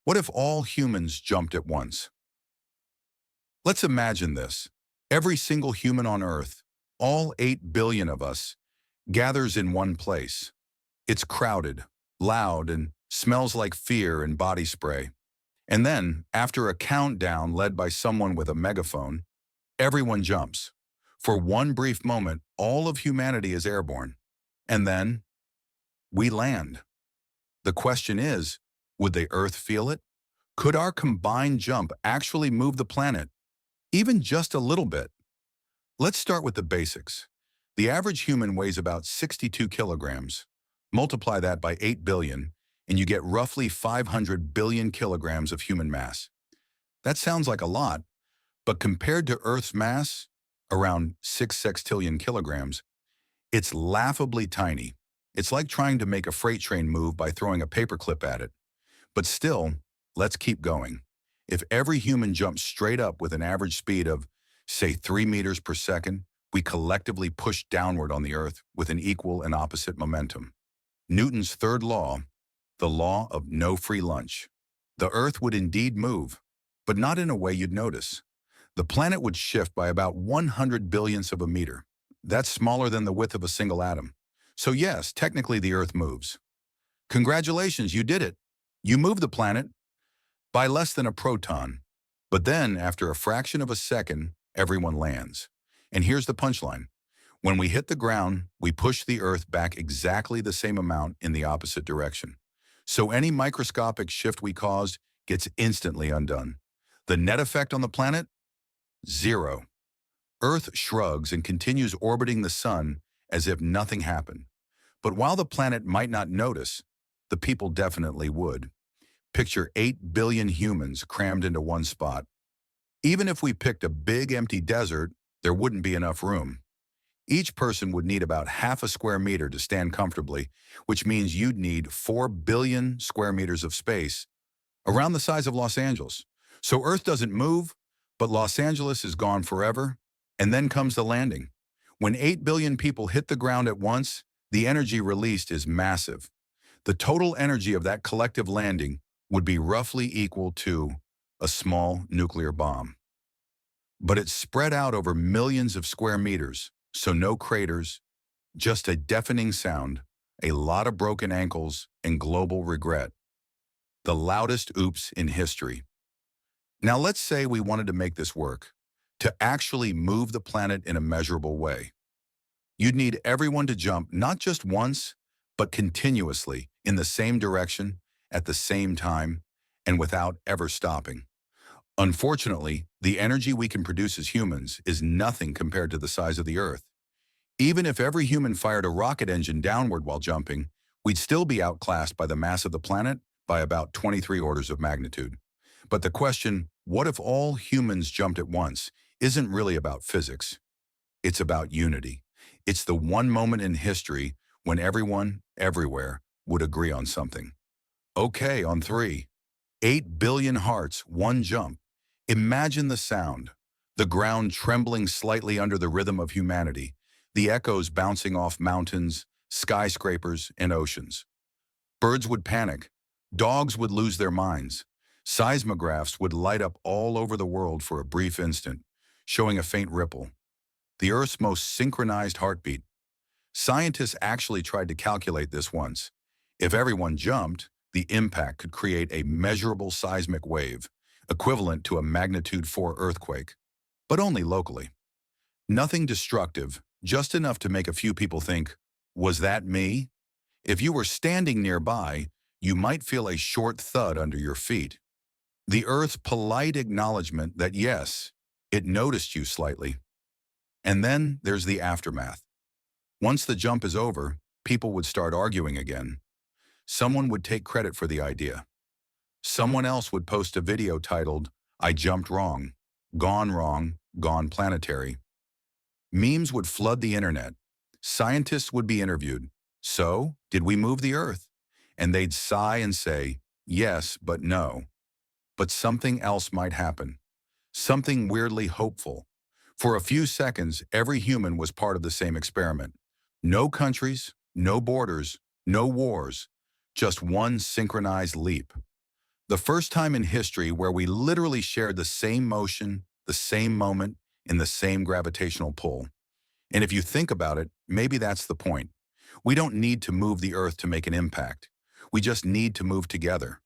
What if all humans jumped at once? Let's imagine this. Every single human on Earth, all 8 billion of us, gathers in one place. It's crowded, loud, and smells like fear and body spray. And then, after a countdown led by someone with a megaphone, everyone jumps. For one brief moment, all of humanity is airborne. And then, we land. The question is, would the Earth feel it? Could our combined jump actually move the planet, even just a little bit? Let's start with the basics. The average human weighs about 62 kilograms. Multiply that by 8 billion, and you get roughly 500 billion kilograms of human mass. That sounds like a lot, but compared to Earth's mass, around 6 sextillion kilograms, it's laughably tiny. It's like trying to make a freight train move by throwing a paperclip at it. But still, let's keep going. If every human jumps straight up with an average speed of, say, 3 meters per second, we collectively push downward on the Earth with an equal and opposite momentum. Newton's third law, the law of no free lunch. The Earth would indeed move, but not in a way you'd notice. The planet would shift by about 100 billionths of a meter. That's smaller than the width of a single atom. So yes, technically the Earth moves. Congratulations, you did it. You moved the planet by less than a proton. But then, after a fraction of a second, everyone lands. And here's the punchline. When we hit the ground, we push the Earth back exactly the same amount in the opposite direction. So any microscopic shift we caused gets instantly undone. The net effect on the planet? Zero. Earth shrugs and continues orbiting the sun as if nothing happened. But while the planet might not notice, the people definitely would. Picture 8 billion humans crammed into one spot. Even if we picked a big empty desert, there wouldn't be enough room. Each person would need about half a square meter to stand comfortably, which means you'd need 4 billion square meters of space, around the size of Los Angeles. So Earth doesn't move, but Los Angeles is gone forever, and then comes the landing. When 8 billion people hit the ground at once, the energy released is massive. The total energy of that collective landing would be roughly equal to a small nuclear bomb. But it's spread out over millions of square meters, so no craters, just a deafening sound, a lot of broken ankles, and global regret. The loudest oops in history. Now let's say we wanted to make this work, to actually move the planet in a measurable way. You'd need everyone to jump not just once, but continuously in the same direction, at the same time, and without ever stopping. Unfortunately, the energy we can produce as humans is nothing compared to the size of the Earth. Even if every human fired a rocket engine downward while jumping, we'd still be outclassed by the mass of the planet by about 23 orders of magnitude. But the question, what if all humans jumped at once, isn't really about physics. It's about unity. It's the one moment in history when everyone, everywhere, would agree on something. Okay, on three. 8 billion hearts, one jump. Imagine the sound. The ground trembling slightly under the rhythm of humanity. The echoes bouncing off mountains, skyscrapers, and oceans. Birds would panic. Dogs would lose their minds. Seismographs would light up all over the world for a brief instant, showing a faint ripple. The Earth's most synchronized heartbeat. Scientists actually tried to calculate this once. If everyone jumped, the impact could create a measurable seismic wave, equivalent to a magnitude 4 earthquake, but only locally. Nothing destructive, just enough to make a few people think, was that me? If you were standing nearby, you might feel a short thud under your feet. The Earth's polite acknowledgement that yes, it noticed you slightly. And then there's the aftermath. Once the jump is over, people would start arguing again. Someone would take credit for the idea. Someone else would post a video titled, "I jumped wrong, gone planetary." Memes would flood the internet. Scientists would be interviewed. So, did we move the Earth? And they'd sigh and say, yes, but no. But something else might happen. Something weirdly hopeful. For a few seconds, every human was part of the same experiment. No countries, no borders, no wars, just one synchronized leap. The first time in history where we literally shared the same motion, the same moment, in the same gravitational pull. And if you think about it, maybe that's the point. We don't need to move the Earth to make an impact. We just need to move together.